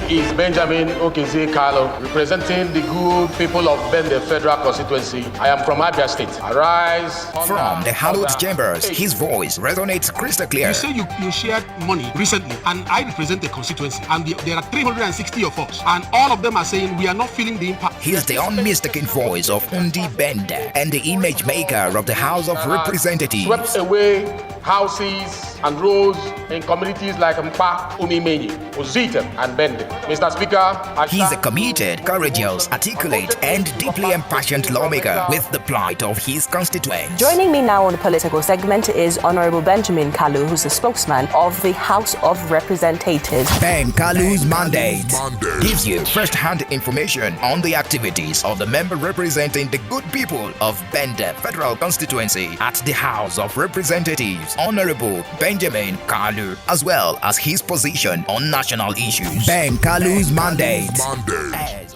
is Benjamin Kalu, representing the good people of Bende Federal Constituency. I am from Abia State. Arise. From the hallowed chambers, his voice resonates crystal clear. You say you shared money recently, and I represent the constituency, and there are 360 of us, and all of them are saying we are not feeling the impact. He's the unmistaken voice of Undi Bende and the image maker of the House of Representatives. Swept away houses and roads in communities like Mpa, Umimenyi, Uzita, and Bende. Mr. Speaker, he's a committed, courageous, articulate, and deeply impassioned lawmaker with the plight of his constituents. Joining me now on the political segment is Honorable Benjamin Kalu, who's the spokesman of the House of Representatives. Ben Kalu's mandate gives you first-hand information on the activities of the member representing the good people of Bende Federal Constituency at the House of Representatives, Honorable Benjamin Kalu, as well as his position on national issues. Ben Kalu's mandate.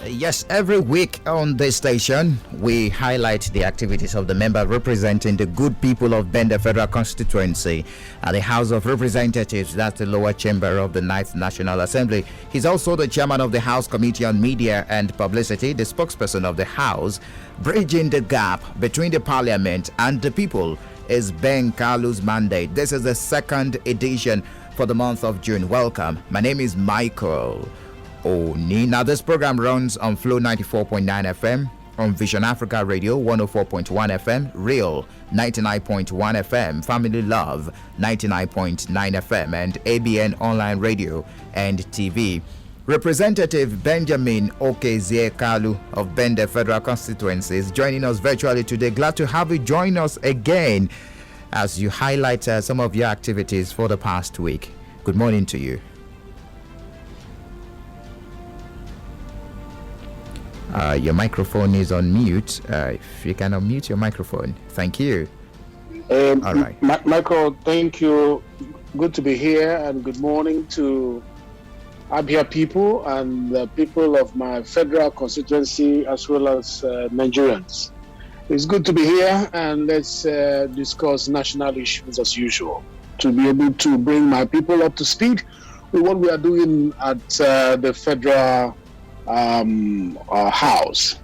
Yes, every week on this station, we highlight the activities of the member representing the good people of Bende Federal Constituency at the House of Representatives. That's the lower chamber of the 9th National Assembly. He's also the chairman of the House Committee on Media and Publicity, the spokesperson of the House. Bridging the gap between the Parliament and the people is Ben Kalu's mandate. This is the second edition for the month of June. Welcome. My name is Michael Oni. Now, this program runs on Flow 94.9 FM, on Vision Africa Radio 104.1 FM, Real 99.1 FM, Family Love 99.9 FM, and ABN Online Radio and TV. Representative Benjamin Kalu of Bende Federal Constituency is joining us virtually today. Glad to have you join us again as you highlight some of your activities for the past week. Good morning to you. Your microphone is on mute. If you can unmute your microphone. Thank you. All right. Michael, thank you. Good to be here, and good morning to Abia people and the people of my federal constituency, as well as Nigerians. It's good to be here, and let's discuss national issues as usual, to be able to bring my people up to speed with what we are doing at the federal house.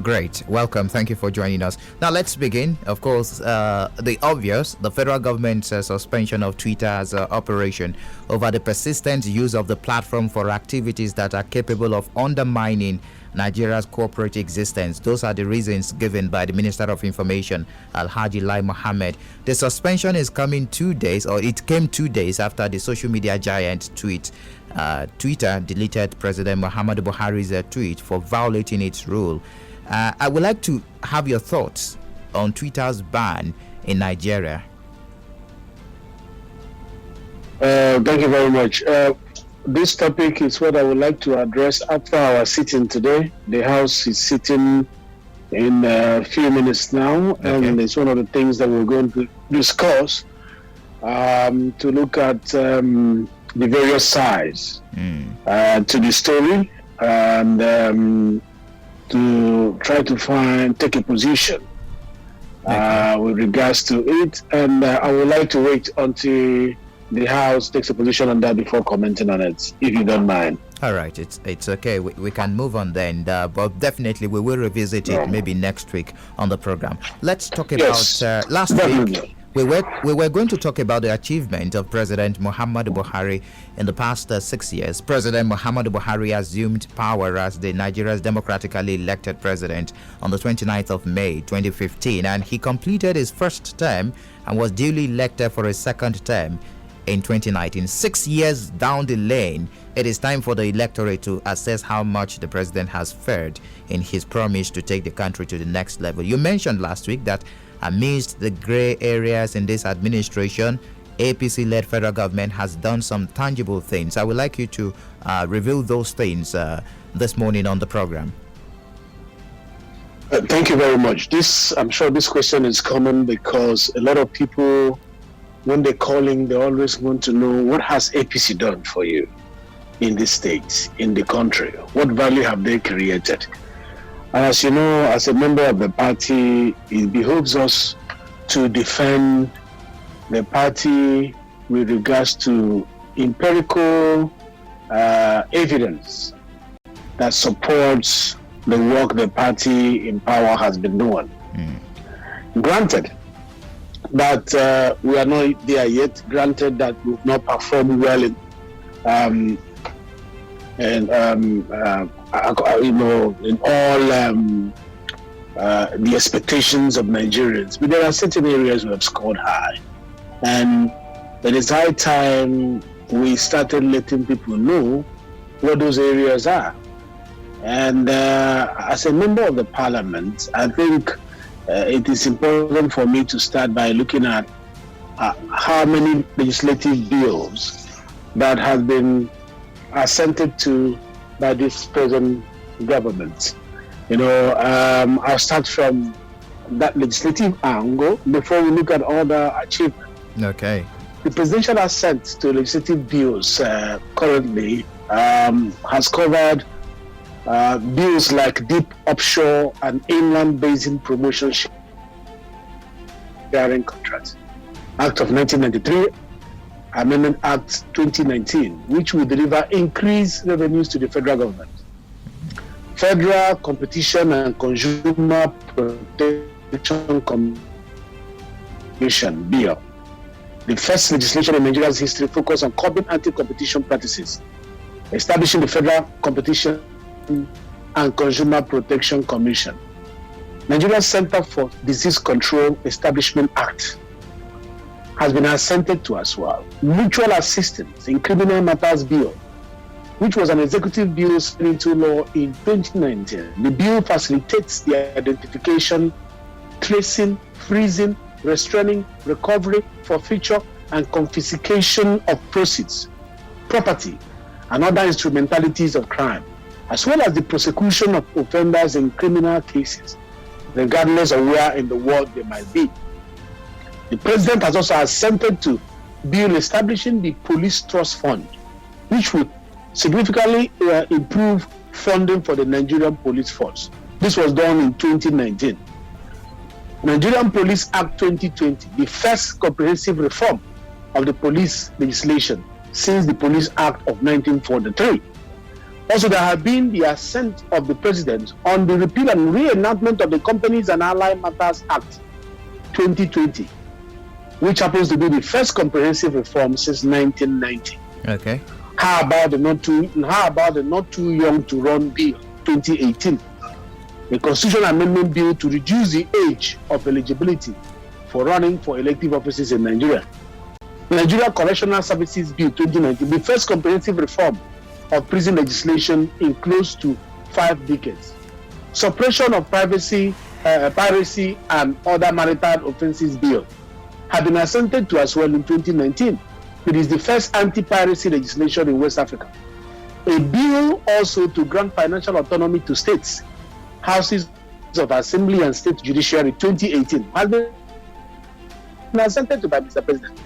Great. Welcome. Thank you for joining us. Now, let's begin. Of course, the obvious, the federal government's suspension of Twitter's operation over the persistent use of the platform for activities that are capable of undermining Nigeria's corporate existence. Those are the reasons given by the Minister of Information, Alhaji Lai Mohammed. The suspension is coming 2 days, or it came 2 days after the social media giant Twitter deleted President Muhammadu Buhari's tweet for violating its rule. I would like to have your thoughts on Twitter's ban in Nigeria. Thank you very much. This topic is what I would like to address after our sitting today. The House is sitting in a few minutes now, and it's one of the things that we're going to discuss to look at the various sides to the story, and to try to take a position with regards to it. And I would like to wait until the House takes a position on that before commenting on it, if you don't mind. All right, it's okay. We can move on then, but definitely we will revisit it maybe next week on the program. Let's talk about last week. We were going to talk about the achievement of President Muhammadu Buhari in the past 6 years. President Muhammadu Buhari assumed power as the Nigeria's democratically elected president on the 29th of May 2015, and he completed his first term and was duly elected for a second term in 2019. 6 years down the lane, it is time for the electorate to assess how much the president has fared in his promise to take the country to the next level. You mentioned last week that amidst the gray areas in this administration, APC-led federal government has done some tangible things. I would like you to reveal those things this morning on the program. Thank you very much. I'm sure this question is common because a lot of people, when they're calling, they always want to know, what has APC done for you in this state, in the country? What value have they created? And as you know, as a member of the party, it behooves us to defend the party with regards to empirical evidence that supports the work the party in power has been doing. Granted that we are not there yet, granted that we've not performed well in in all the expectations of Nigerians, but there are certain areas we have scored high, and it is high time we started letting people know what those areas are. And as a member of the parliament, I think it is important for me to start by looking at how many legislative bills that have been assented to by this present government. I'll start from that legislative angle before we look at other achievements. Okay. The presidential assent to legislative bills currently has covered bills like deep offshore and inland basin promotion sharing contracts, Act of 1993, Amendment Act 2019, which will deliver increased revenues to the federal government. Federal Competition and Consumer Protection Commission bill, the first legislation in Nigeria's history focused on curbing anti-competition practices, establishing the Federal Competition and Consumer Protection Commission. Nigeria's Center for Disease Control Establishment Act has been assented to as well. Mutual Assistance in Criminal Matters Bill, which was an executive bill signed into law in 2019. The bill facilitates the identification, tracing, freezing, restraining, recovery, forfeiture, and confiscation of proceeds, property, and other instrumentalities of crime, as well as the prosecution of offenders in criminal cases, regardless of where in the world they might be. The president has also assented to bill establishing the Police Trust Fund, which would significantly improve funding for the Nigerian Police Force. This was done in 2019. Nigerian Police Act 2020, the first comprehensive reform of the police legislation since the Police Act of 1943. Also, there have been the assent of the president on the repeal and re-enactment of the Companies and Allied Matters Act 2020, which happens to be the first comprehensive reform since 1990. Okay. How about the not too young to run bill 2018, the constitutional amendment bill to reduce the age of eligibility for running for elective offices in Nigeria. Nigeria Correctional Services Bill 2019, the first comprehensive reform of prison legislation in close to 5 decades. Suppression of piracy and other maritime offences bill have been assented to as well in 2019. It is the first anti-piracy legislation in West Africa. A bill also to grant financial autonomy to states, houses of assembly and state judiciary 2018 has been assented to by Mr. President.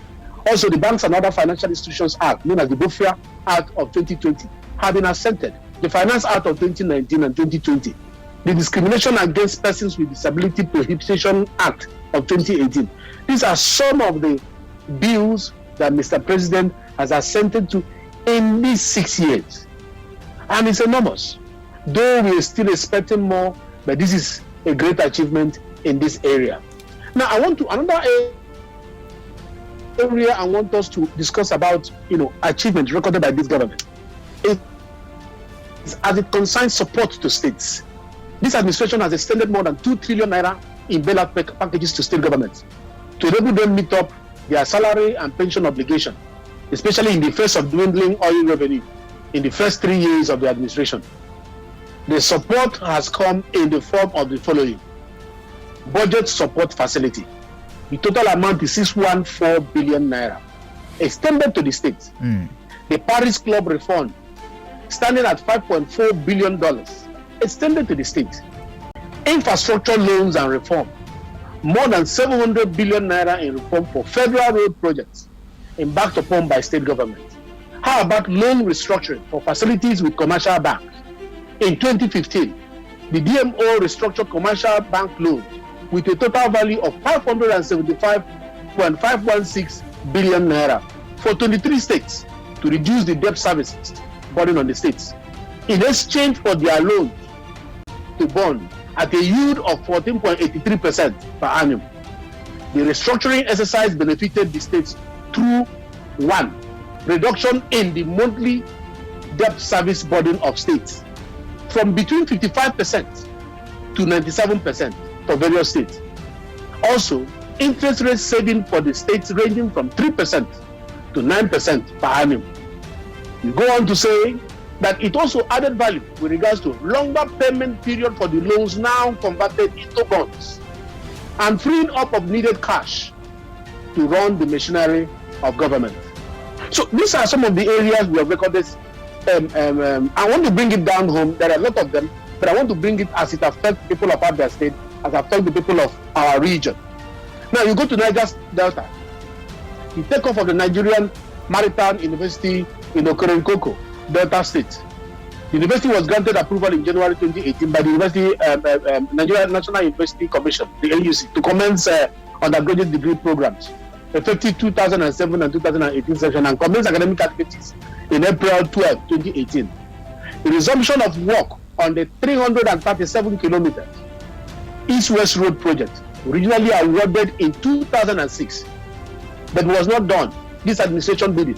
Also, the Banks and Other Financial Institutions Act, known as the BOFIA Act of 2020, have been assented. The Finance Act of 2019 and 2020, the Discrimination Against Persons with Disability Prohibition Act of 2018. These are some of the bills that Mr. President has assented to in these 6 years. And it's enormous. Though we are still expecting more, but this is a great achievement in this area. Now, another area I want us to discuss about, achievements recorded by this government is as it concerns support to states. This administration has extended more than 2 trillion naira in bailout packages to state governments to enable them meet up their salary and pension obligation, especially in the face of dwindling oil revenue in the first 3 years of the administration. The support has come in the form of the following: budget support facility. The total amount is 614 billion naira, extended to the states. The Paris Club refund, standing at $5.4 billion, extended to the states. Infrastructure loans and reform, more than 700 billion naira in reform for federal road projects embarked upon by state government. How about loan restructuring for facilities with commercial banks? In 2015, the DMO restructured commercial bank loans with a total value of 575.516 billion naira for 23 states to reduce the debt services burden on the states in exchange for their loans to bond at a yield of 14.83% per annum. The restructuring exercise benefited the states through 1. Reduction in the monthly debt service burden of states from between 55% to 97% for various states. Also, interest rate saving for the states ranging from 3% to 9% per annum. You go on to say that it also added value with regards to longer payment period for the loans now converted into bonds and freeing up of needed cash to run the machinery of government. So these are some of the areas we have recorded. I want to bring it down home. There are a lot of them, but I want to bring it as it affects people of Abia State, as it affects the people of our region. Now you go to Niger Delta. You take off of the Nigerian Maritime University in Okerenkoko, Delta State. The university was granted approval in January 2018 by the University Nigerian National University Commission, the NUC, to commence undergraduate degree programs, effective 2007 and 2018 session, and commence academic activities in April 12, 2018. The resumption of work on the 337 kilometers East-West Road project, originally awarded in 2006, but was not done. This administration did it.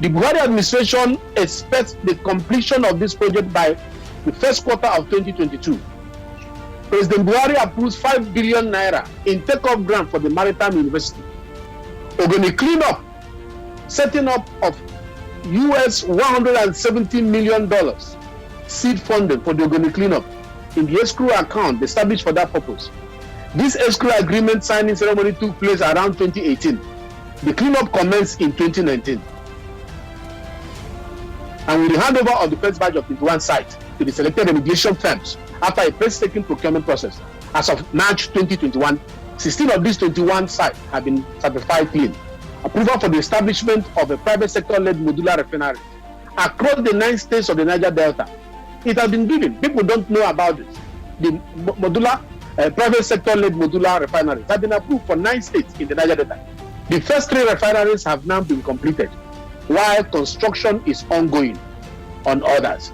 The Buhari administration expects the completion of this project by the first quarter of 2022. President Buhari approves 5 billion naira in take-off grant for the Maritime University. We're going to clean up, setting up of US $170 million seed funding for the Ogoni cleanup in the escrow account established for that purpose. This escrow agreement signing ceremony took place around 2018. The cleanup commenced in 2019. And with the handover of the first batch of 21 sites to the selected remediation firms after a painstaking procurement process, as of March 2021, 16 of these 21 sites have been certified clean. Approval for the establishment of a private sector-led modular refinery across the 9 states of the Niger Delta. It has been given. People don't know about it. The modular private sector-led modular refineries have been approved for 9 states in the Niger Delta. The first 3 refineries have now been completed, while construction is ongoing on others.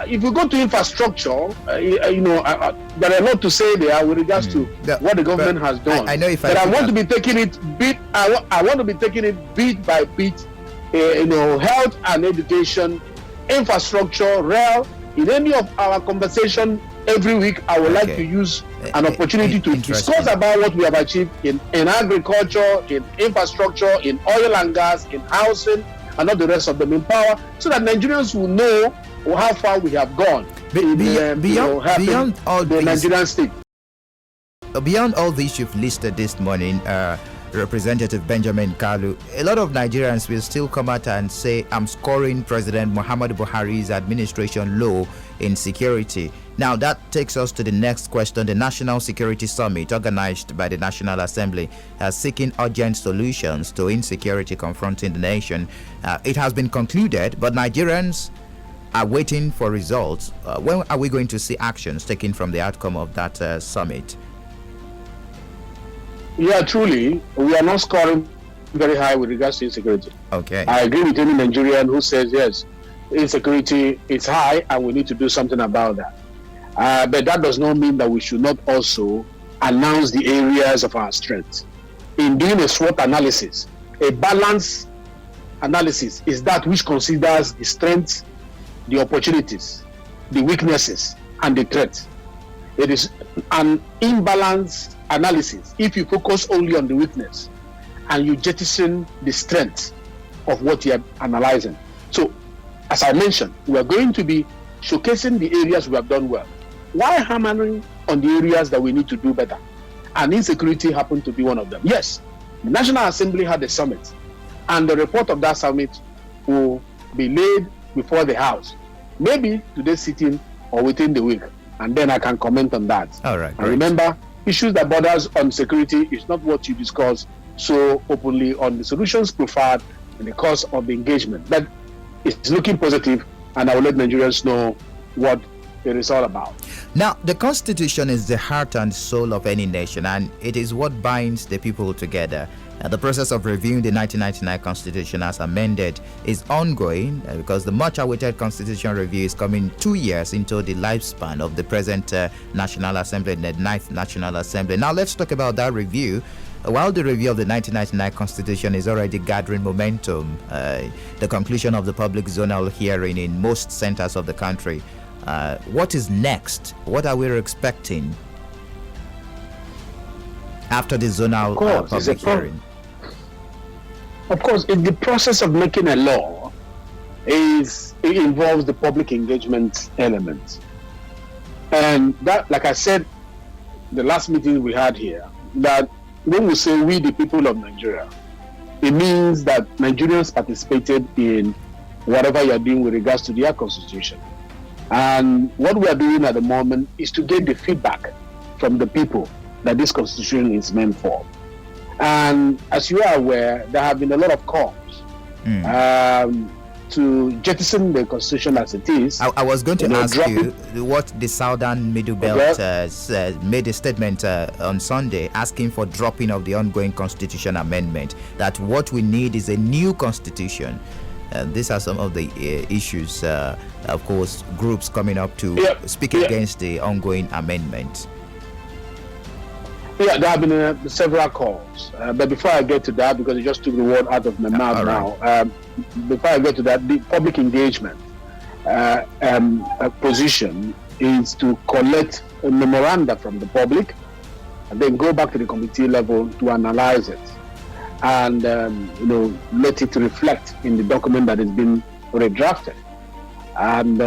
If you go to infrastructure, there are a lot to say there with regards to what the government has done. I know I want to be taking it bit. I want to be taking it bit by bit. Health and education, infrastructure, rail. In any of our conversation every week, I would like to use an opportunity to discuss about what we have achieved in agriculture, in infrastructure, in oil and gas, in housing, and all the rest of them in power, so that Nigerians will know how far we have gone beyond all the Nigerian state. Beyond all this you've listed this morning, Representative Benjamin Kalu, a lot of Nigerians will still come out and say, I'm scoring President Muhammadu Buhari's administration low in security. Now that takes us to the next question. The National Security Summit, organized by the National Assembly, has seeking urgent solutions to insecurity confronting the nation. It has been concluded, but Nigerians are waiting for results. When are we going to see actions taken from the outcome of that summit? Yeah, truly, we are not scoring very high with regards to insecurity. Okay. I agree with any Nigerian who says, yes, insecurity is high and we need to do something about that. But that does not mean that we should not also announce the areas of our strength. In doing a SWOT analysis, a balanced analysis is that which considers the strengths, the opportunities, the weaknesses, and the threats. It is an imbalanced analysis if you focus only on the weakness and you jettison the strength of what you are analyzing. So, as I mentioned, we are going to be showcasing the areas we have done well, while hammering on the areas that we need to do better. And insecurity happened to be one of them. Yes, the National Assembly had a summit, and the report of that summit will be laid before the House, maybe today's sitting or within the week, and then I can comment on that. All right. And remember, issues that borders on security is not what you discuss so openly on the solutions preferred in the course of the engagement. But it's looking positive, and I will let Nigerians know what it is all about. Now, the Constitution is the heart and soul of any nation, and it is what binds the people together. The process of reviewing the 1999 Constitution as amended is ongoing because the much-awaited Constitution review is coming 2 years into the lifespan of the present National Assembly, the 9th National Assembly. Now, let's talk about that review. While the review of the 1999 Constitution is already gathering momentum, the conclusion of the public zonal hearing in most centers of the country, what is next? What are we expecting after the zonal public hearing? Of course, in the process of making a law, it involves the public engagement element. And that, like I said, the last meeting we had here, that when we say we, the people of Nigeria, it means that Nigerians participated in whatever you are doing with regards to their constitution. And what we are doing at the moment is to get the feedback from the people that this constitution is meant for. And as you are aware, there have been a lot of calls to jettison the constitution as it is. I was going to ask you what the Southern Middle Belt made a statement on Sunday asking for dropping of the ongoing constitution amendment, that what we need is a new constitution. These are some of the issues, of course, groups coming up to speak against the ongoing amendment. Yeah, there have been several calls. But before I get to that, because you just took the word out of my mouth now, before I get to that, the public engagement position is to collect a memoranda from the public and then go back to the committee level to analyze it and let it reflect in the document that has been redrafted. And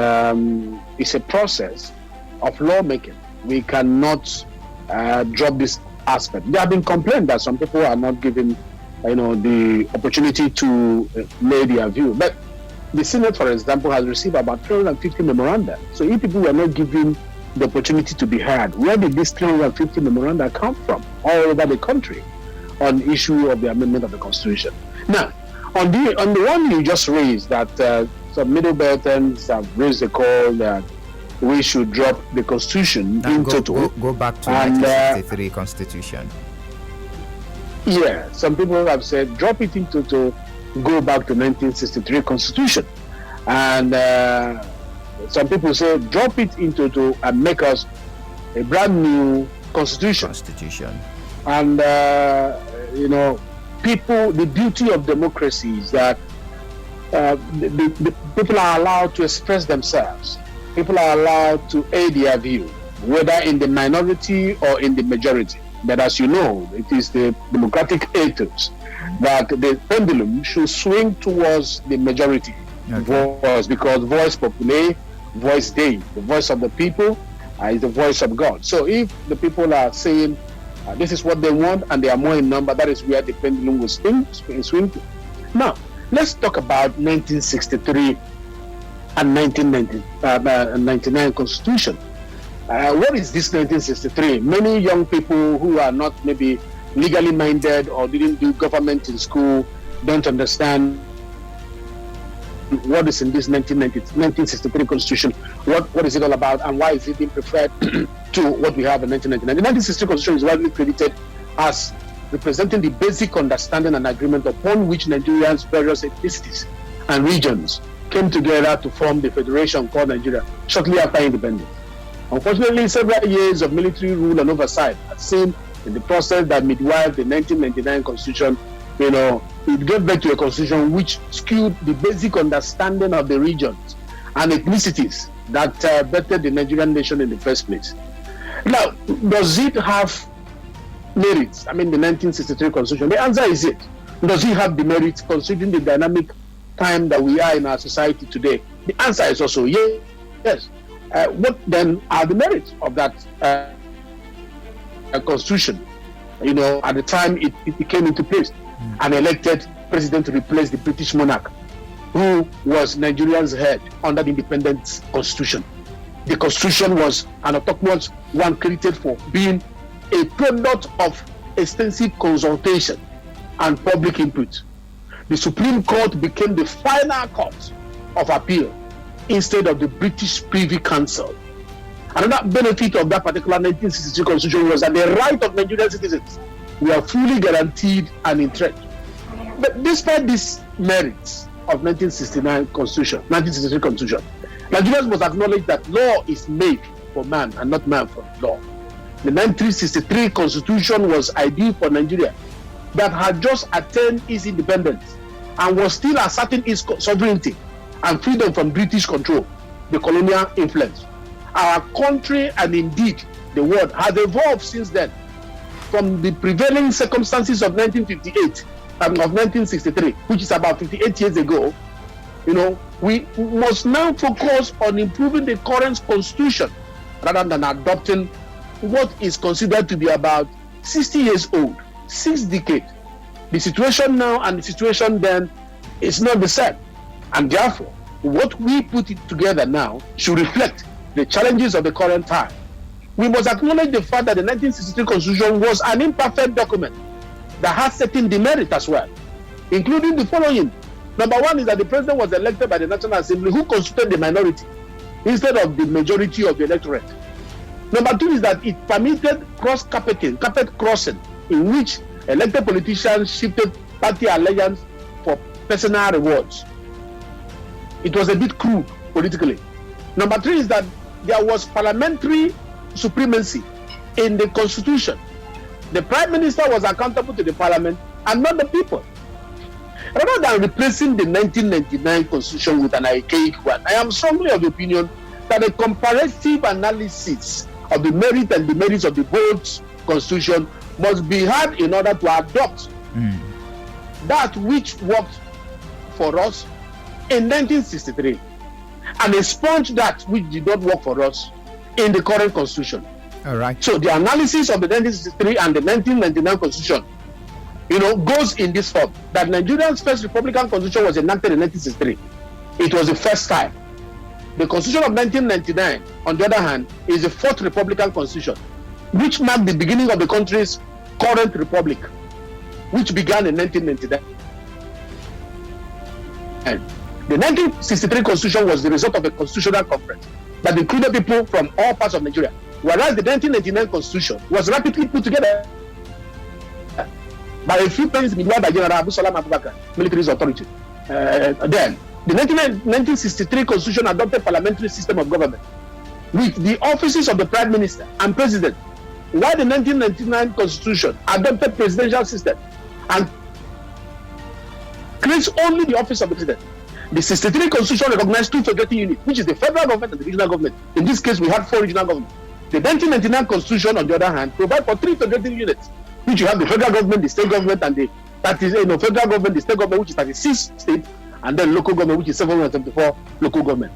it's a process of lawmaking. We cannot drop this aspect. There have been complaints that some people are not given, the opportunity to lay their view. But the Senate, for example, has received about 350 memoranda. So if people were not given the opportunity to be heard, where did these 350 memoranda come from all over the country on the issue of the amendment of the Constitution? Now, on the one you just raised, that some Middle Beltons have raised the call that we should drop the Constitution in total. Go back to 1963 Constitution. Yeah, some people have said drop it in total, go back to 1963 Constitution. And some people say drop it in total and make us a brand new Constitution. And, people, the beauty of democracy is that the people are allowed to express themselves. People are allowed to aid their view, whether in the minority or in the majority. But as you know, it is the democratic ethos that the pendulum should swing towards the majority voice, because voice populi, voice Dei, the voice of the people is the voice of God. So if the people are saying this is what they want and they are more in number, that is where the pendulum will swing. Now, let's talk about 1963 and 1999 Constitution. What is this 1963? Many young people who are not maybe legally minded or didn't do government in school don't understand what is in this 1963 Constitution, what is it all about, and why is it being preferred to what we have in 1999. The 1963 Constitution is widely credited as representing the basic understanding and agreement upon which Nigerians' various ethnicities and regions came together to form the federation called Nigeria shortly after independence. Unfortunately, several years of military rule and oversight have seen in the process that midwife the 1999 Constitution, it gave back to a constitution which skewed the basic understanding of the regions and ethnicities that bettered the Nigerian nation in the first place. Now, does it have merits? I mean, the 1963 Constitution. The answer is it. Does it have the merits considering the dynamic time that we are in our society today? The answer is also yes. What then are the merits of that Constitution? At the time it came into place, an elected president to replace the British monarch, who was Nigeria's head under the independent Constitution. The Constitution was an autonomous one created for being a product of extensive consultation and public input. The Supreme Court became the final court of appeal instead of the British Privy Council. Another benefit of that particular 1963 constitution was that the right of Nigerian citizens were fully guaranteed and entrenched. But despite these merits of 1963 constitution, Nigerians must acknowledge that law is made for man and not man for law. The 1963 constitution was ideal for Nigeria that had just attained its independence and was still asserting its sovereignty and freedom from British control, the colonial influence. Our country and indeed the world has evolved since then from the prevailing circumstances of 1958 and of 1963, which is about 58 years ago. We must now focus on improving the current constitution rather than adopting what is considered to be about 60 years old, 6 decades. The situation now and the situation then is not the same. And therefore, what we put it together now should reflect the challenges of the current time. We must acknowledge the fact that the 1963 Constitution was an imperfect document that has certain demerits as well, including the following. Number one is that the president was elected by the National Assembly, who constituted the minority instead of the majority of the electorate. Number two is that it permitted carpet crossing, in which elected politicians shifted party allegiance for personal rewards. It was a bit crude politically. Number three is that there was parliamentary supremacy in the constitution. The prime minister was accountable to the parliament and not the people. Rather than replacing the 1999 constitution with an archaic one, I am strongly of the opinion that a comparative analysis of the merit and demerits of the both constitution must be had in order to adopt that which worked for us in 1963 and expunge that which did not work for us in the current constitution. All right. So the analysis of the 1963 and the 1999 constitution, goes in this form: that Nigeria's first Republican constitution was enacted in 1963. It was the first time. The constitution of 1999, on the other hand, is the fourth Republican constitution, which marked the beginning of the country's current republic, which began in 1999. And the 1963 constitution was the result of a constitutional conference that included people from all parts of Nigeria, whereas the 1999 constitution was rapidly put together by a few princes by General Abu Salam Abubakar, military authority. Then, the 1963 constitution adopted parliamentary system of government with the offices of the prime minister and president, while the 1999 constitution adopted presidential system and creates only the office of the president. The 63 constitution recognized two federating units, which is the federal government and the regional government. In this case, we had 4 regional governments. The 1999 constitution, on the other hand, provides for 3 federating units, which you have the federal government, the state government, and the federal government, the state government, which is 36 states, and then local government, which is 774 local government.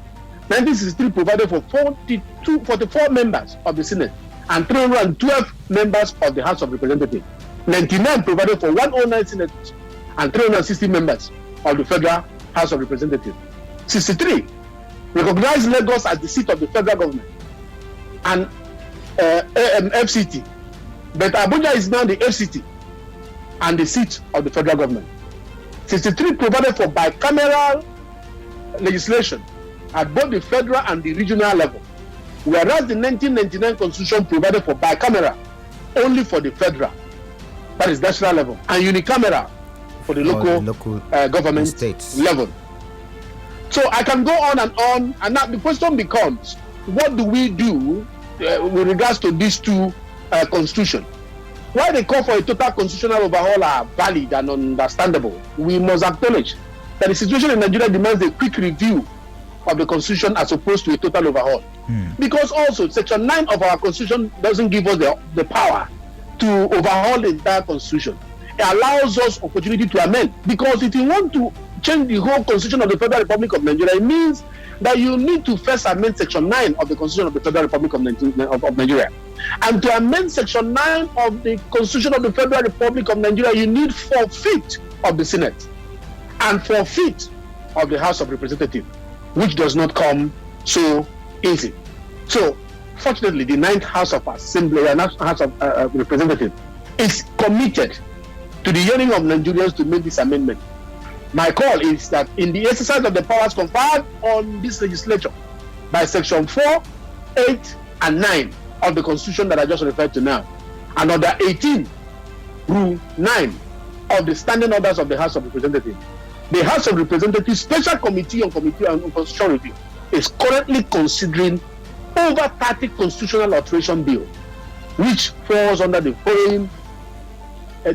1963 provided for 44 members of the Senate and 312 members of the House of Representatives. 99 provided for 109 senators and 360 members of the Federal House of Representatives. 63 recognized Lagos as the seat of the federal government and FCT, but Abuja is now the FCT and the seat of the federal government. 63 provided for bicameral legislation at both the federal and the regional level, whereas the 1999 constitution provided for bicameral only for the federal, that is national level, and unicameral for the local government states level. So I can go on, and now the question becomes, what do we do with regards to these two constitutions? While the call for a total constitutional overhaul are valid and understandable, we must acknowledge that the situation in Nigeria demands a quick review of the constitution as opposed to a total overhaul. Because also section 9 of our constitution doesn't give us the power to overhaul the entire constitution. It allows us opportunity to amend, because if you want to change the whole constitution of the Federal Republic of Nigeria, it means that you need to first amend section 9 of the constitution of the Federal Republic of Nigeria. And to amend section 9 of the constitution of the Federal Republic of Nigeria, you need 4/5 of the Senate and 4/5 of the House of Representatives, which does not come so easy. So fortunately, the 9th House of Assembly and House of Representatives is committed to the yearning of Nigerians to make this amendment. My call is that in the exercise of the powers conferred on this legislature by section 4, 8, and 9 of the Constitution that I just referred to now, and under 18, Rule 9 of the Standing Orders of the House of Representatives. The House of Representatives Special Committee on Constitutional Review is currently considering over 30 constitutional alteration bills, which falls under the following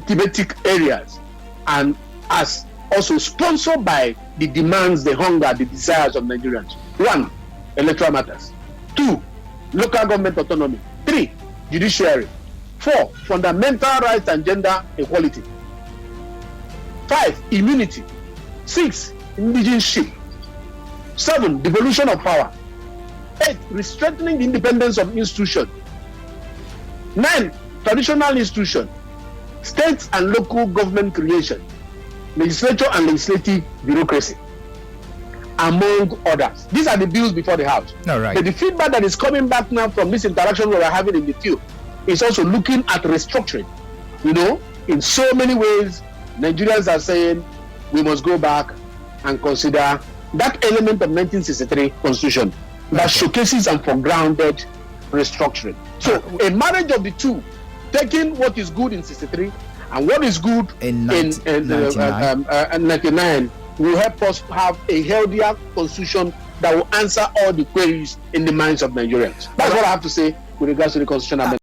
thematic areas, and as also sponsored by the demands, the hunger, the desires of Nigerians. 1, electoral matters. 2, local government autonomy. 3, judiciary. 4, fundamental rights and gender equality. 5, immunity. 6, indigenship. 7, devolution of power. 8, strengthening the independence of institutions. 9, traditional institutions, states and local government creation, legislature and legislative bureaucracy, among others. These are the bills before the House. All right. But the feedback that is coming back now from this interaction we are having in the field is also looking at restructuring. You know, in so many ways, Nigerians are saying we must go back and consider that element of 1963 Constitution that showcases and foregrounded restructuring. So a marriage of the two, taking what is good in 63 and what is good in 99 will help us have a healthier constitution that will answer all the queries in the minds of Nigerians. That's what I have to say with regards to the constitutional amendment.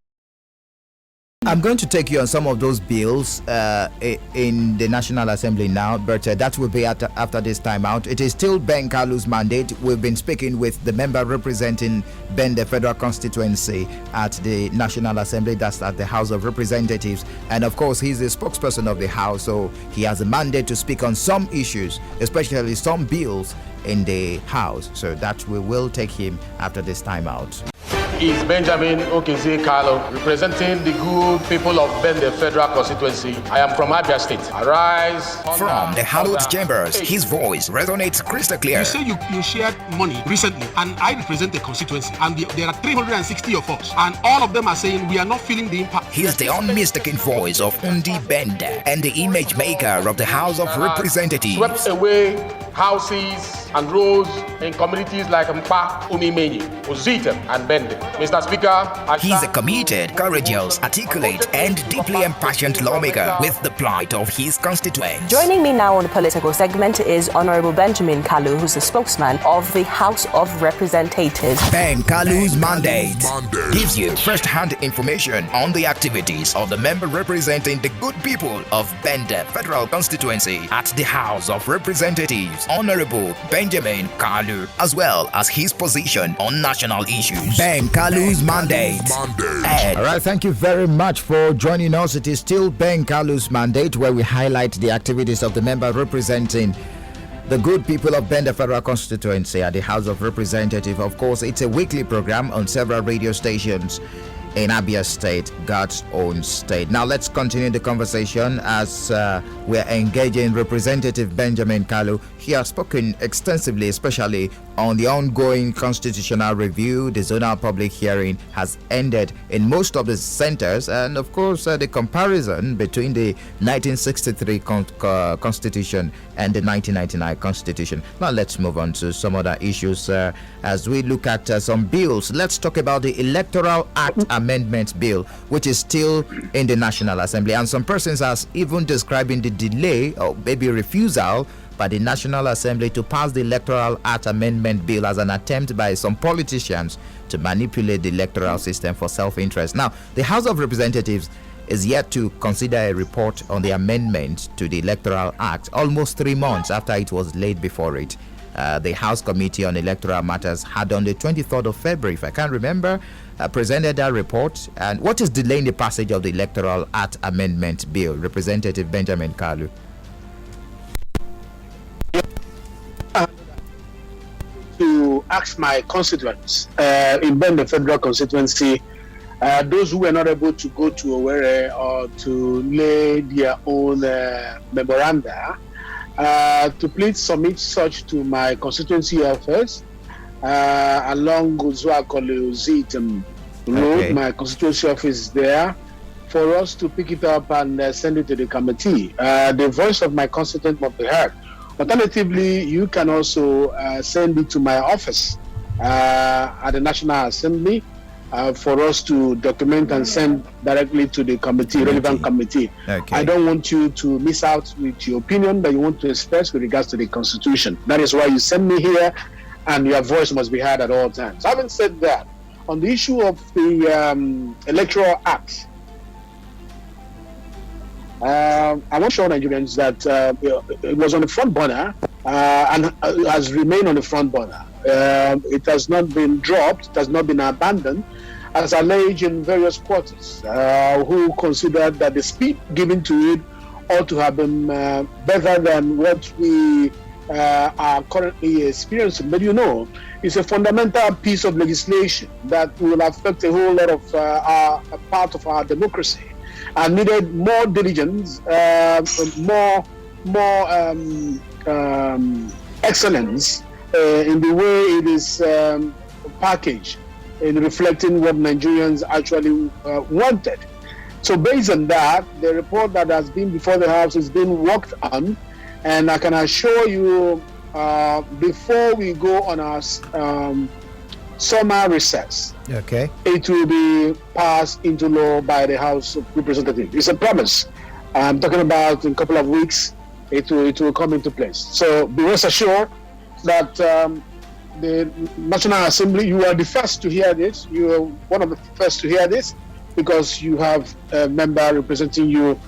I'm going to take you on some of those bills in the National Assembly now, but that will be after this time out. It is still Ben Kalu's mandate. We've been speaking with the member representing Bende Federal Constituency at the National Assembly, that's at the House of Representatives. And of course, he's the spokesperson of the House, so he has a mandate to speak on some issues, especially some bills in the House. So that we will take him after this time out. Is Benjamin Kalu, representing the good people of Bende Federal Constituency. I am from Abia State. Arise. From the hallowed chambers, his voice resonates crystal clear. You say you shared money recently, and I represent the constituency, and there are 360 of us, and all of them are saying we are not feeling the impact. He's the unmistaken voice of Undi Bende and the image maker of the House of Representatives. Swept away houses and roads in communities like Mpa, Umimenyi, Uzita, and Bende. Mr. Speaker, he's a committed, courageous, articulate, and deeply impassioned lawmaker with the plight of his constituents. Joining me now on the political segment is Honorable Benjamin Kalu, who's the spokesman of the House of Representatives. Ben Kalu's mandate gives you first-hand information on the activities of the member representing the good people of Bende Federal Constituency at the House of Representatives, Honorable Benjamin Kalu, as well as his position on national issues. Ben Kalu's mandate. All right, thank you very much for joining us. It is still Ben Kalu's mandate, where we highlight the activities of the member representing the good people of Bende Federal Constituency at the House of Representatives. Of course, it's a weekly program on several radio stations in Abia State, God's own state. Now let's continue the conversation as we're engaging Representative Benjamin Kalu. He has spoken extensively, especially on the ongoing constitutional review. The zonal public hearing has ended in most of the centers, and of course the comparison between the 1963 Constitution and the 1999 Constitution. Now let's move on to some other issues as we look at some bills. Let's talk about the Electoral Act Amendment Bill, which is still in the National Assembly, and some persons are even describing the delay or maybe refusal by the National Assembly to pass the Electoral Act Amendment Bill as an attempt by some politicians to manipulate the electoral system for self-interest. Now, the House of Representatives is yet to consider a report on the amendment to the Electoral Act almost 3 months after it was laid before it. The House Committee on Electoral Matters had on the 23rd of February, if I can remember, presented that report. And what is delaying the passage of the Electoral Act Amendment Bill? Representative Benjamin Kalu. To ask my constituents in Bende Federal Constituency, those who were not able to go to Owerri or to lay their own memoranda, to please submit such to my constituency office along Kalu'S road. My constituency office is there for us to pick it up and send it to the committee. The voice of my constituent must be heard. Alternatively, you can also send it to my office at the National Assembly. for us to document and send directly to the relevant committee. Okay. I don't want you to miss out with your opinion that you want to express with regards to the Constitution. That is why you send me here, and your voice must be heard at all times. Having said that, on the issue of the Electoral Act, I want to show Nigerians that it was on the front burner and has remained on the front burner. It has not been dropped, it has not been abandoned, as alleged in various quarters, who considered that the speed given to it ought to have been better than what we are currently experiencing. But it's a fundamental piece of legislation that will affect a whole lot of a part of our democracy, and needed more diligence, more excellence in the way it is packaged, in reflecting what Nigerians actually wanted. So based on that, the report that has been before the House is being worked on, and I can assure you, before we go on our summer recess, okay, it will be passed into law by the House of Representatives. It's a promise. I'm talking about in a couple of weeks, it will come into place. So be rest assured that the National Assembly, you are the first to hear this. You are one of the first to hear this, because you have a member representing you,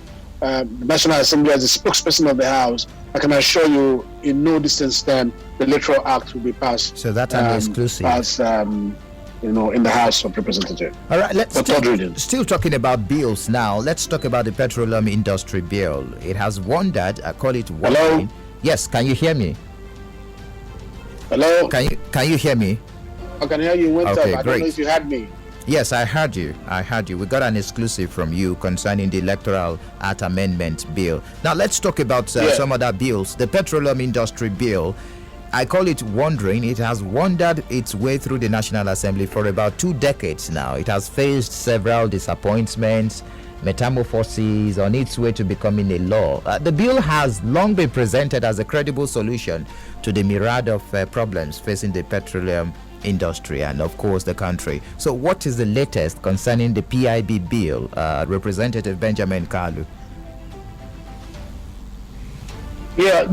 the National Assembly, as the spokesperson of the House. I can assure you, in no distance time, the Electoral Act will be passed. So that's an exclusive. As in the House of Representatives. All right, let's still talking about bills now. Let's talk about the Petroleum Industry Bill. It has wandered. I call it wandering. Hello? Yes, can you hear me? Hello? Can you hear me? I can hear you. Okay, I great. don't know if you had me. Yes, I heard you. We got an exclusive from you concerning the Electoral Act Amendment Bill. Now let's talk about some other bills. The Petroleum Industry Bill, I call it wandering. It has wandered its way through the National Assembly for about 2 decades now. It has faced several disappointments, metamorphoses on its way to becoming a law. The bill has long been presented as a credible solution to the myriad of problems facing the petroleum industry and of course the country. So what is the latest concerning the PIB bill, Representative Benjamin Kalu? Yeah,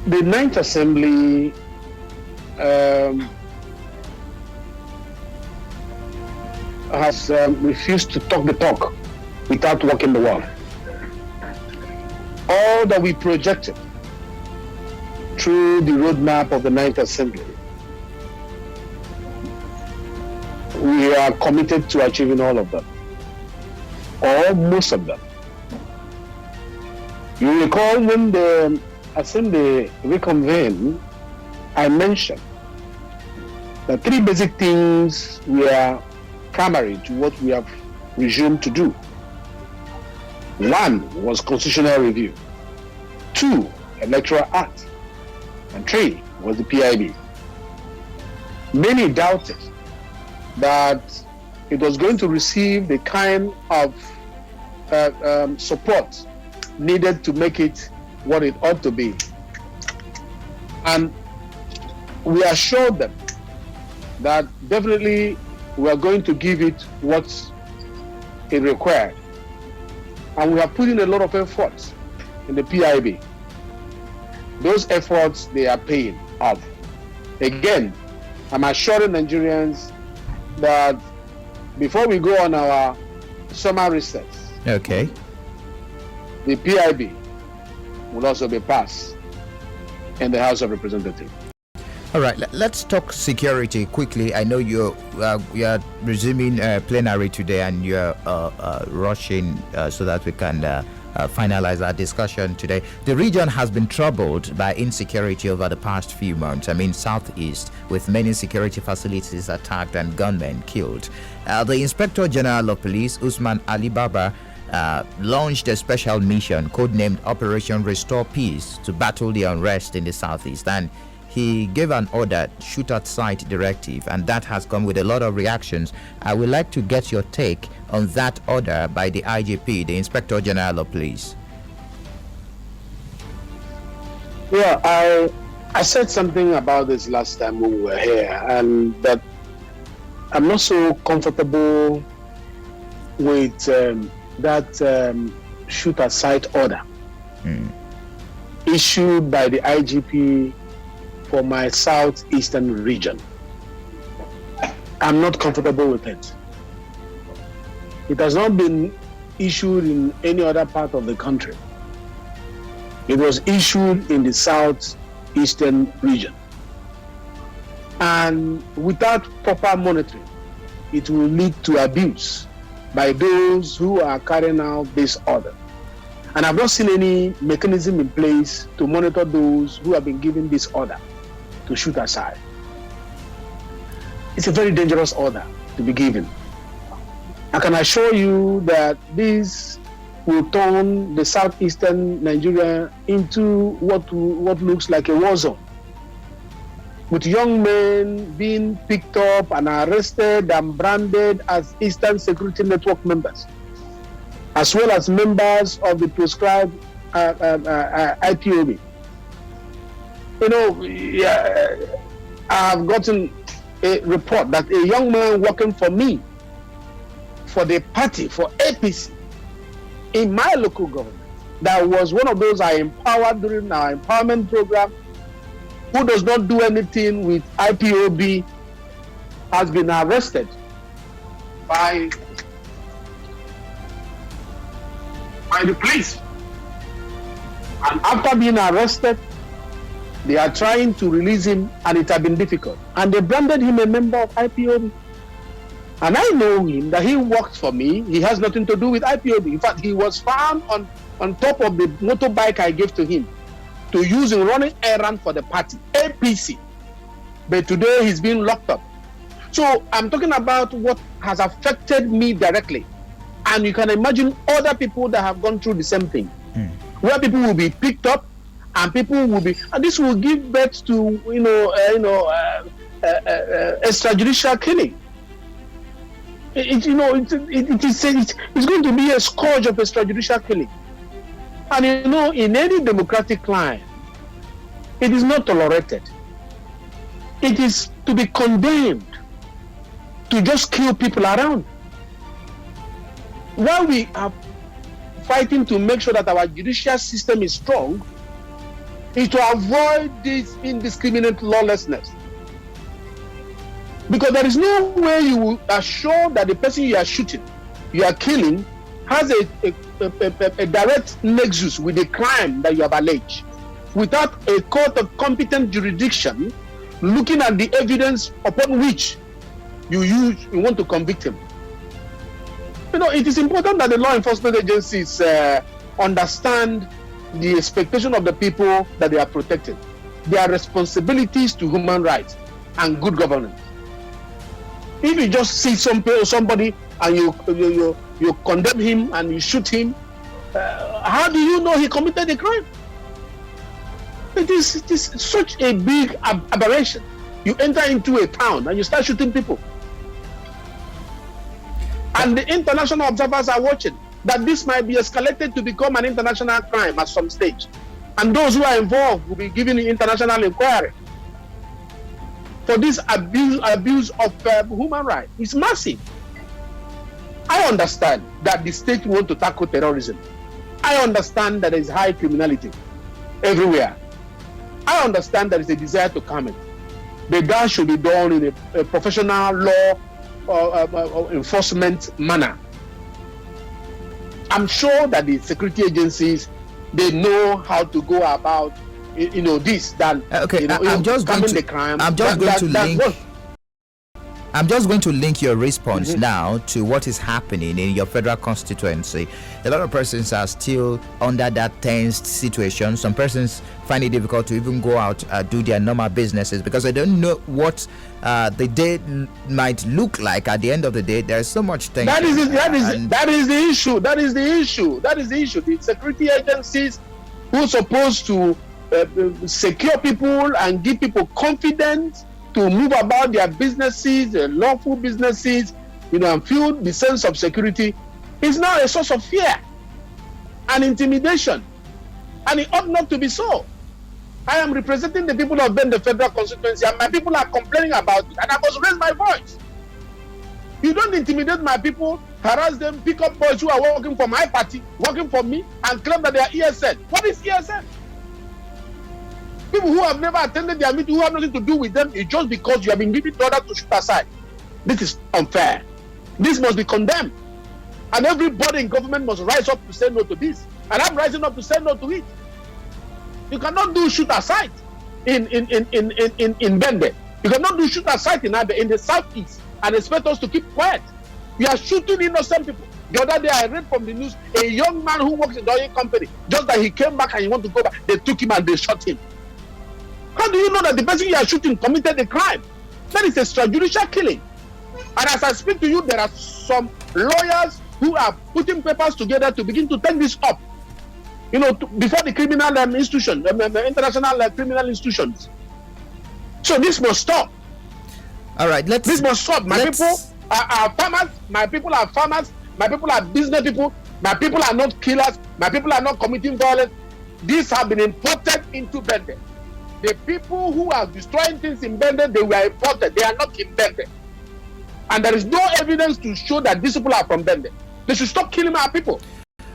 the Ninth Assembly has refused to talk the talk without walking the walk. All that we projected through the roadmap of the Ninth Assembly, we are committed to achieving all of them, or most of them. You recall when the Assembly reconvened, I mentioned that 3 basic things were primary to what we have resumed to do. 1 was constitutional review, 2, Electoral Act, and 3 was the PIB. Many doubted that it was going to receive the kind of support needed to make it what it ought to be. And we assured them that definitely we are going to give it what it required. And we have put in a lot of efforts in the PIB. Those efforts, they are paying off. Again, I'm assuring Nigerians that before we go on our summer recess, okay, the PIB will also be passed in the House of Representatives. All right, let's talk security quickly. I know you are resuming plenary today and you're rushing so that we can finalize our discussion today. The region has been troubled by insecurity over the past few months. I mean, Southeast, with many security facilities attacked and gunmen killed. The Inspector General of Police, Usman Ali Baba, launched a special mission codenamed Operation Restore Peace to battle the unrest in the Southeast, and he gave an order, shoot at sight directive, and that has come with a lot of reactions. I would like to get your take on that order by the IGP, the Inspector General of Police. Yeah, I said something about this last time we were here, and that I'm not so comfortable with that shoot aside order issued by the IGP for my southeastern region. I'm not comfortable with it. It has not been issued in any other part of the country. It was issued in the southeastern region. And without proper monitoring, it will lead to abuse by those who are carrying out this order. And I've not seen any mechanism in place to monitor those who have been given this order to shoot aside. It's a very dangerous order to be given. I can assure you that this will turn the southeastern Nigeria into what looks like a war zone, with young men being picked up and arrested and branded as Eastern Security Network members, as well as members of the proscribed IPOB. You know, I've gotten a report that a young man working for me, for the party, for APC, in my local government, that was one of those I empowered during our empowerment program, who does not do anything with IPOB, has been arrested by the police. And after being arrested, they are trying to release him, and it has been difficult. And they branded him a member of IPOB. And I know him, that he works for me. He has nothing to do with IPOB. In fact, he was found on top of the motorbike I gave to him to use in running errand for the party, APC. But today he's being locked up. So I'm talking about what has affected me directly. And you can imagine other people that have gone through the same thing, where people will be picked up, and people will be, and this will give birth to extrajudicial killing. It's going to be a scourge of extrajudicial killing. And you know, in any democratic clime, it is not tolerated. It is to be condemned to just kill people around. While we are fighting to make sure that our judicial system is strong, is to avoid this indiscriminate lawlessness. Because there is no way you are sure that the person you are shooting, you are killing, has a direct nexus with the crime that you have alleged, without a court of competent jurisdiction looking at the evidence upon which you want to convict him. You know, it is important that the law enforcement agencies understand the expectation of the people that they are protecting, their responsibilities to human rights and good governance. If you just see somebody and you condemn him and you shoot him, how do you know he committed a crime? It is such a big aberration. You enter into a town and you start shooting people. And the international observers are watching that this might be escalated to become an international crime at some stage. And those who are involved will be given an international inquiry for this abuse of human rights. It's massive. I understand that the state wants to tackle terrorism. I understand that there is high criminality everywhere. I understand there is a desire to calm it. But that should be done in a professional law enforcement manner. I'm sure that the security agencies, they know how to go about this than I'm just going to link your response now to what is happening in your federal constituency. A lot of persons are still under that tense situation. Some persons find it difficult to even go out do their normal businesses because they don't know what the day might look like. At the end of the day, there is so much tension. That is the issue. The security agencies who are supposed to secure people and give people confidence to move about their businesses, their lawful businesses, and feel the sense of security, is now a source of fear and intimidation. And it ought not to be so. I am representing the people of Ben, the federal constituency, and my people are complaining about it, and I must raise my voice. You don't intimidate my people, harass them, pick up boys who are working for my party, working for me, and claim that they are ESN. What is ESN? People who have never attended their meeting, who have nothing to do with them, it's just because you have been given orders to shoot aside. This is unfair. This must be condemned. And everybody in government must rise up to say no to this. And I'm rising up to say no to it. You cannot do shoot aside in Bende. You cannot do shoot aside in the southeast and expect us to keep quiet. We are shooting innocent people. The other day I read from the news, a young man who works in the oil company, just that he came back and he wanted to go back, they took him and they shot him. How do you know that the person you are shooting committed a crime? That is extrajudicial killing. And as I speak to you, there are some lawyers who are putting papers together to begin to take this up, before the criminal institution, international criminal institutions. So this must stop. All right, this must stop. My people are farmers. My people are farmers. My people are business people. My people are not killers. My people are not committing violence. These have been imported into Bende. The people who are destroying things in Bende, they were imported. They are not in Bende. And there is no evidence to show that these people are from Bende. They should stop killing our people.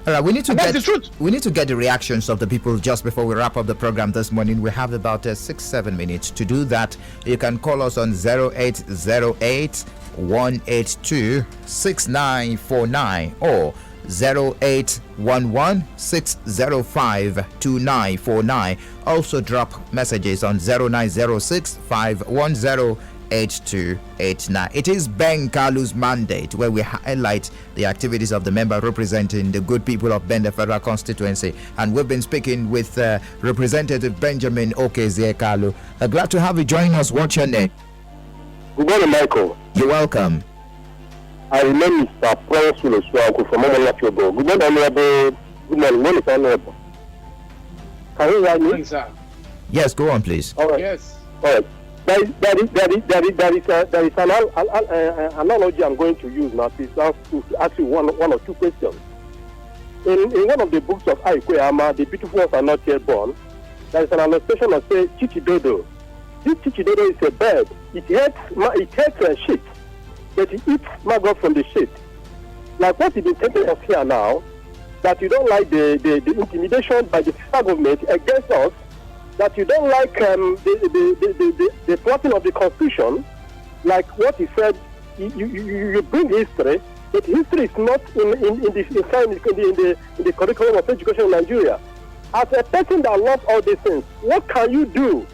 All right, we need to get the truth. We need to get the reactions of the people just before we wrap up the program this morning. We have about 6-7 minutes to do that. You can call us on 0808 182 6949 or 0811 605 2949. Also drop messages on 0906 510 8289. It is Ben Kalu's mandate where we highlight the activities of the member representing the good people of Bende Federal Constituency, and we've been speaking with Representative Benjamin Okezie Kalu. Glad to have you join us. What's your name? Good morning, Michael. You're welcome. I name Mr. Prince Wiloswaku from Omonafiobo. Good morning, Honorable. Good morning, Honorable. Can you hear me? Sir. Yes, go on, please. All right. Yes. All right. There is an analogy I'm going to use now to ask you one or two questions. In one of the books of Aikweyama, The Beautiful Ones Are Not Yet Born, there is an illustration of, say, Chichidodo. This Chichidodo is a bird. It hates a sheep, but it eats maggot from the sheep. Like what is intended of here now, that you don't like the intimidation by the federal government against us, that you don't like the plotting of the Constitution, like what he said. You bring history, but history is not in the curriculum of education in Nigeria. As a person that loves all these things, what can you do?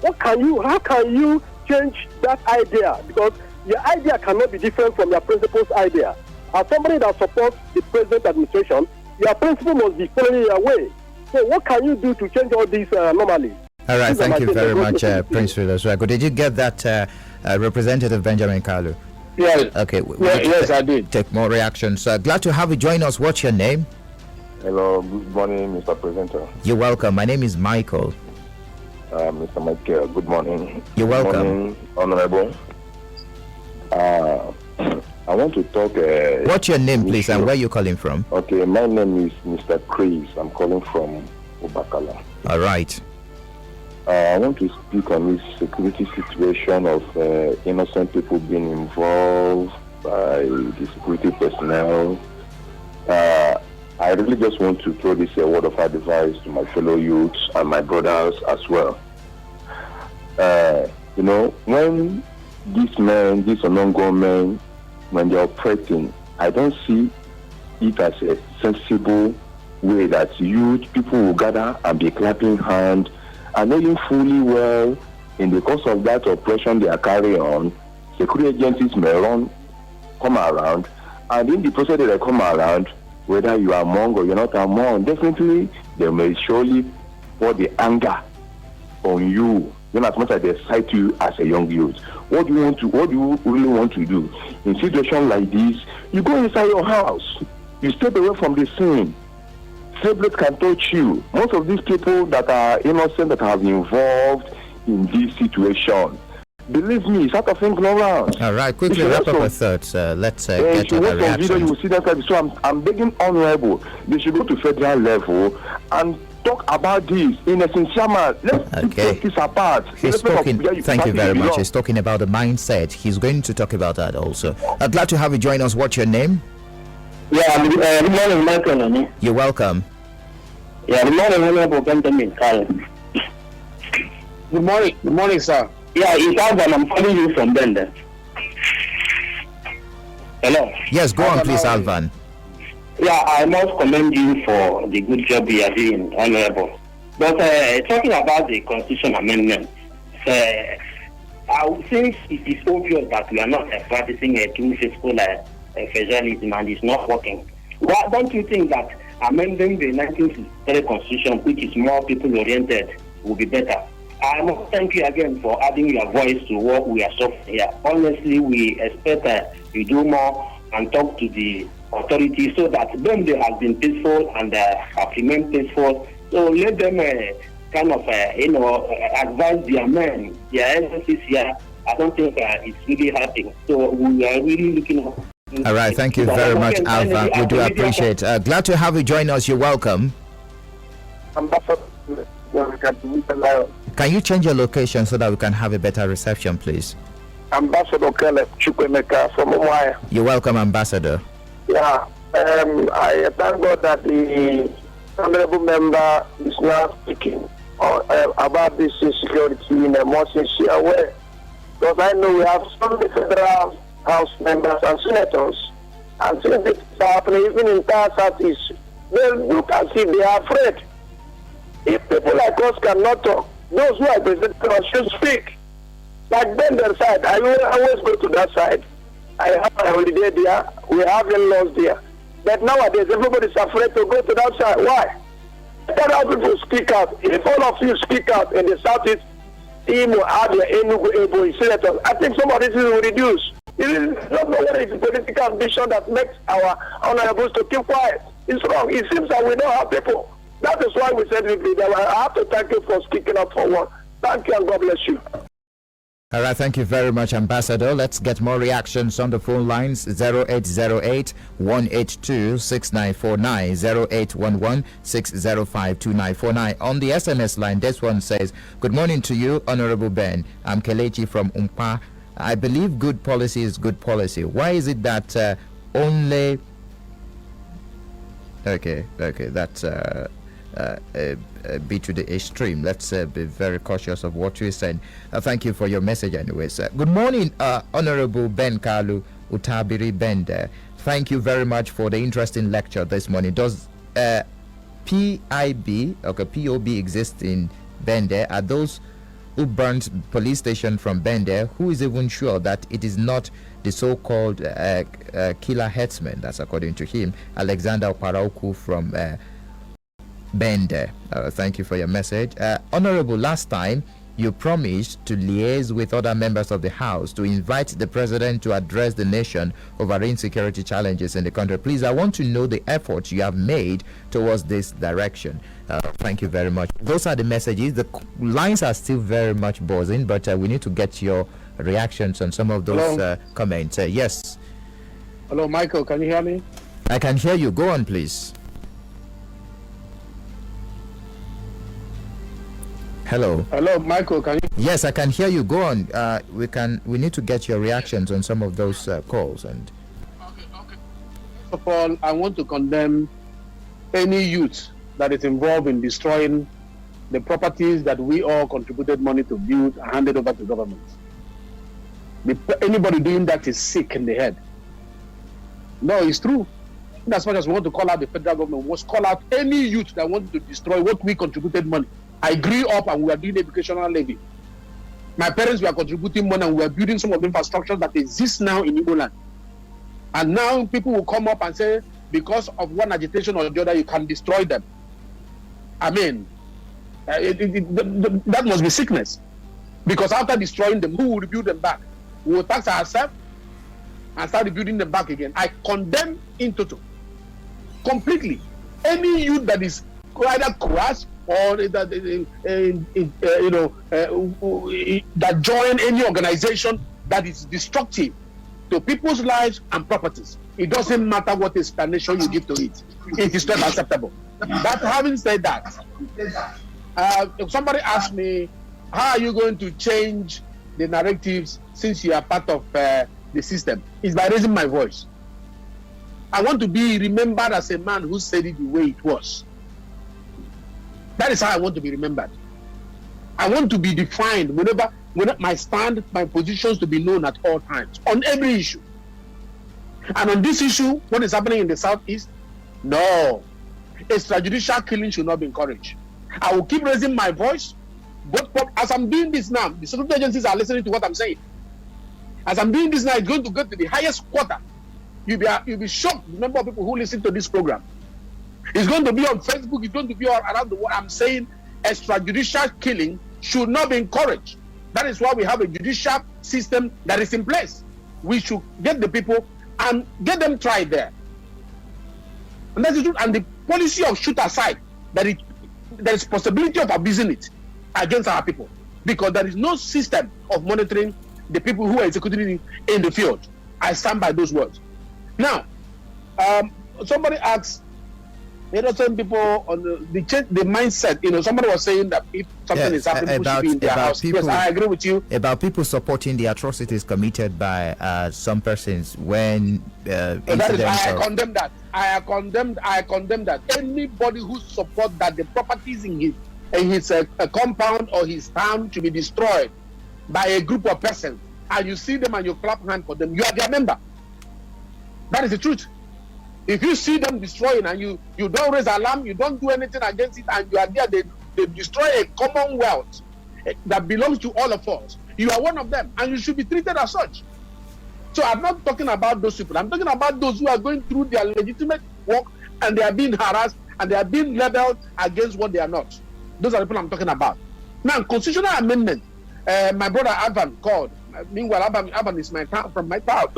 How can you change that idea? Because your idea cannot be different from your principal's idea. As somebody that supports the present administration, your principle must be following your way. So what can you do to change all these anomalies? All right, thank you very much, Prince Wiloswaku. Did you get that, Representative Benjamin Kalu? Yes. Okay. Yes, I did. Take more reactions. Glad to have you join us. What's your name? Hello, good morning, Mr. Presenter. You're welcome. My name is Michael. Mr. Michael, good morning. You're welcome. Good morning, Honorable. I want to talk. What's your name, please, and where are you calling from? Okay, my name is Mr. Chris. I'm calling from Obakala. All right. I want to speak on this security situation of innocent people being involved by the security personnel. I really just want to throw this a word of advice to my fellow youths and my brothers as well. When these unknown gunmen, when they're operating, I don't see it as a sensible way that people will gather and be clapping hands, and knowing fully well in the course of that operation they are carrying on, security agencies may come around, and in the process that they come around, whether you are among or you're not among, definitely they may surely pour the anger on you, as much as they cite you as a young youth. What do you really want to do? In situations like this, you go inside your house, you step away from the scene. Tablets can touch you. Most of these people that are innocent, that have been involved in this situation, believe me, it's out of ignorance. All right, quickly wrap up our thoughts. Let's get to the video, you will see that. So I'm begging Honorable, they should go to federal level and talk about this in a sincere manner. Let's take this apart. He's talking. Thank you very much. He's talking about the mindset. He's going to talk about that also. I'm glad to have you join us. What's your name? Yeah, good morning, Michael. You're welcome. Yeah, good morning, Honorable Ben Kalu. Good morning, sir. Yeah, it's Alvan. I'm calling you from Bender. Hello. Yes, go on, please, Alvan. Yeah, I must commend you for the good job you are doing, Honorable. But talking about the Constitution Amendment, since it is obvious that we are not practicing a true fiscal federalism and it's not working, why don't you think that amending the 1963 Constitution, which is more people-oriented, will be better? I must thank you again for adding your voice to what we are suffering here. Honestly, we expect you do more and talk to the authorities so that them they have been peaceful and have remained peaceful. So let them advise their men, their agencies here. I don't think it's really happening. So we are really looking up. All right, thank you very much, Alvan. We do appreciate. Glad to have you join us. You're welcome. Can you change your location so that we can have a better reception, please? Ambassador Caleb Chukwemeka from Umuahia. You're welcome, Ambassador. Yeah, I thank God that the honorable member is now speaking about this insecurity in a more sincere way. Because I know we have some federal House members and senators, and since this is happening even in entire Southeast, they look as if they are afraid. If people like us cannot talk, those who are president should speak. Like Ben their side, I will always go to that side. I have a holiday there, we have in-laws there. But nowadays, everybody's afraid to go to that side. Why? Let other people speak out. If all of you speak out in the Southeast, Imo, Abia, Enugu, Ebo, senators, I think some of this will reduce. It is not whether it's political ambition that makes our honorables to keep quiet. It's wrong. It seems that we don't have people. That is why we said I have to thank you for speaking up for one. Thank you and God bless you. All right, thank you very much, Ambassador. Let's get more reactions on the phone lines. 0808 182 6949, 0811 605 2949. On the SMS line, this one says, "Good morning to you, Honorable Ben. I'm Kelechi from Umpa. I believe good policy is good policy. Why is it that only..." Okay, that's be to the extreme. Let's be very cautious of what you're saying. Thank you for your message anyways. Good morning, Honorable Ben Kalu Utabiri Bende. Thank you very much for the interesting lecture this morning. Does POB exist in Bende? Are those who burnt police station from Bende, who is even sure that it is not the so-called killer headsman? That's according to him. Alexander Parauku from Bende. Thank you for your message. Honorable, last time you promised to liaise with other members of the House to invite the President to address the nation over insecurity challenges in the country. Please, I want to know the efforts you have made towards this direction. Thank you very much. Those are the messages. The lines are still very much buzzing, but we need to get your reactions on some of those comments. Yes. Hello, Michael. Can you hear me? I can hear you. Go on, please. Hello. Hello, Michael. Can you? Yes, I can hear you. Go on. We need to get your reactions on some of those calls. And okay. First of all, I want to condemn any youth that is involved in destroying the properties that we all contributed money to build and handed over to government. Anybody doing that is sick in the head. No, it's true. As much as we want to call out the federal government, we must call out any youth that wants to destroy what we contributed money. I grew up and we were doing educational levy. My parents were contributing money and we were building some of the infrastructure that exists now in Igbo land. And now people will come up and say, because of one agitation or the other, you can destroy them. I mean, that must be sickness. Because after destroying them, who will rebuild them back? We will tax ourselves and start rebuilding them back again. I condemn in total, completely, any youth that is either coerced or that join any organization that is destructive to people's lives and properties. It doesn't matter what explanation you give to it. It is not acceptable. But having said that, if somebody asked me, how are you going to change the narratives since you are part of the system? It's by raising my voice. I want to be remembered as a man who said it the way it was. That is how I want to be remembered. I want to be defined whenever my stand, my positions to be known at all times on every issue. And on this issue, what is happening in the Southeast? No. Extrajudicial killing should not be encouraged. I will keep raising my voice. But as I'm doing this now, the security agencies are listening to what I'm saying. As I'm doing this now, it's going to go to the highest quarter. You'll be shocked, the number of people who listen to this program. It's going to be on Facebook. It's going to be all around the world. I'm saying extrajudicial killing should not be encouraged. That is why we have a judicial system that is in place. We should get the people and get them tried there. And that's the truth. And the policy of shoot aside, there is possibility of abusing it against our people, because there is no system of monitoring the people who are executing in the field. I stand by those words. Now, somebody asks, some people on the mindset. Somebody was saying that if something is happening, people should be in their house. Yes, I agree with you. About people supporting the atrocities committed by some persons when I condemn that. I condemn that. Anybody who supports that the properties in his compound or his town to be destroyed by a group of persons, and you see them and you clap hand for them, you are their member. That is the truth. If you see them destroying and you don't raise alarm, you don't do anything against it, and you are there, they destroy a commonwealth that belongs to all of us. You are one of them, and you should be treated as such. So I'm not talking about those people. I'm talking about those who are going through their legitimate work and they are being harassed and they are being labeled against what they are not. Those are the people I'm talking about. Now, constitutional amendment. My brother Avan called. Meanwhile, Avan is from my town.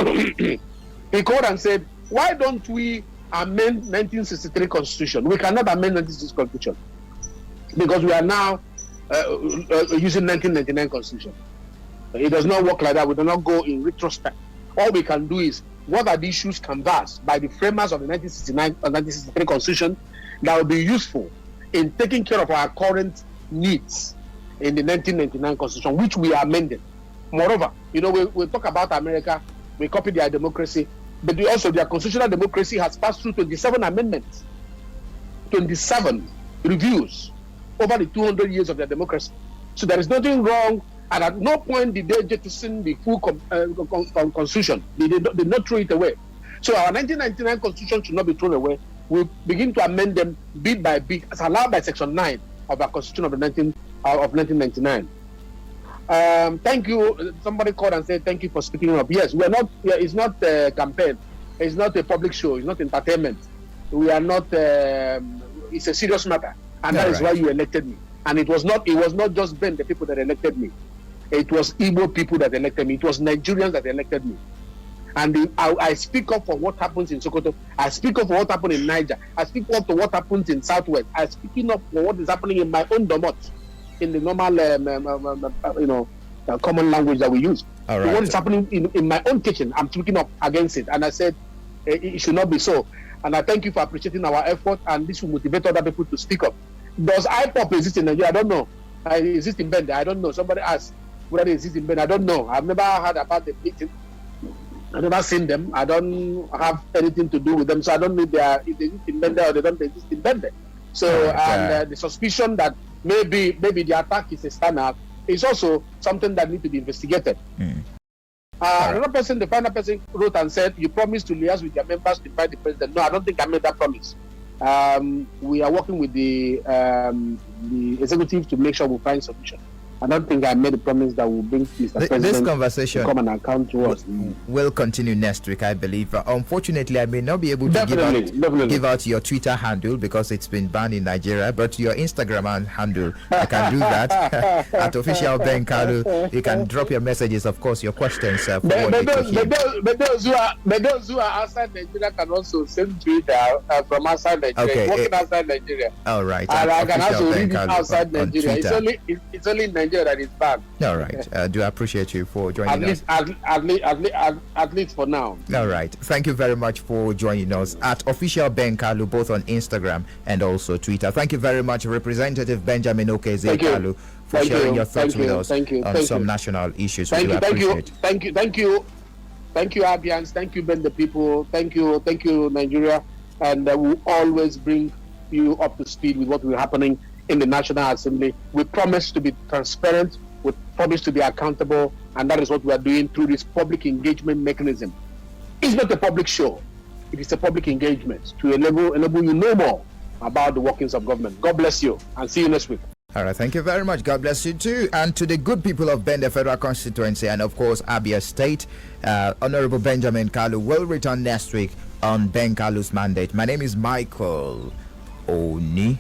He called and said, why don't we amend 1963 Constitution? We cannot amend 1963 Constitution because we are now using 1999 Constitution. It does not work like that. We do not go in retrospect. All we can do is, what are the issues canvassed by the framers of the 1969 or 1963 Constitution that will be useful in taking care of our current needs in the 1999 Constitution, which we amended. Moreover, we talk about America, we copy their democracy, but also their constitutional democracy has passed through 27 amendments, 27 reviews over the 200 years of their democracy. So there is nothing wrong, and at no point did they jettison the full constitution. They did not throw it away. So our 1999 constitution should not be thrown away. We begin to amend them bit by bit, as allowed by Section 9 of our constitution of 1999. Thank you. Somebody called and said thank you for speaking up. Yes, we are not. It's not a campaign. It's not a public show. It's not entertainment. We are not. It's a serious matter, and that is why you elected me. And it was not. It was not just Ben, the people that elected me. It was Igbo people that elected me. It was Nigerians that elected me. And I speak up for what happens in Sokoto. I speak up for what happened in Niger. I speak up for what happens in Southwest. I speak up for what is happening in my own domot, in the normal, common language that we use. All right. What is happening in my own kitchen, I'm speaking up against it. And I said it should not be so. And I thank you for appreciating our effort. And this will motivate other people to speak up. Does IPOP exist in Nigeria? I don't know. It exists in Bende. I don't know. Somebody asked whether it exists in Bende. I don't know. I've never heard about the meeting. I've never seen them. I don't have anything to do with them, so I don't know if they exist in Bende or they don't exist in Bende. So, the suspicion that maybe the attack is a stand-up is also something that needs to be investigated. Another person, the final person, wrote and said, "You promised to liaise with your members to fight the president." No, I don't think I made that promise. We are working with the executive to make sure we find solution. I don't think I made a promise that will bring Mr. President this conversation to come and account to us. Will continue next week, I believe. Unfortunately, I may not be able to give out your Twitter handle because it's been banned in Nigeria, but your Instagram handle, I can do that. At official Ben Kalu, you can drop your messages, of course, your questions. But those who are outside Nigeria can also send Twitter from outside Nigeria. Working outside Nigeria. All right. And I can also read it outside Nigeria. It's only Nigeria Nigeria that is bad. All right. Do appreciate you for joining us. At least for now. All right. Thank you very much for joining us at official Ben Kalu, both on Instagram and also Twitter. Thank you very much, Representative Benjamin Okeze Kalu, for sharing your thoughts with us on some national issues. Thank you, Abians. Thank you, Ben the people. Thank you, Nigeria. And we'll always bring you up to speed with what will be happening in the National Assembly. We promise to be transparent, we promise to be accountable, and that is what we are doing through this public engagement mechanism. It's not a public show, it is a public engagement to enable you know more about the workings of government. God bless you, and see you next week. All right, thank you very much. God bless you too. And to the good people of Bende Federal Constituency and of course Abia State, Honorable Benjamin Kalu will return next week on Ben Kalu's mandate. My name is Michael Oni.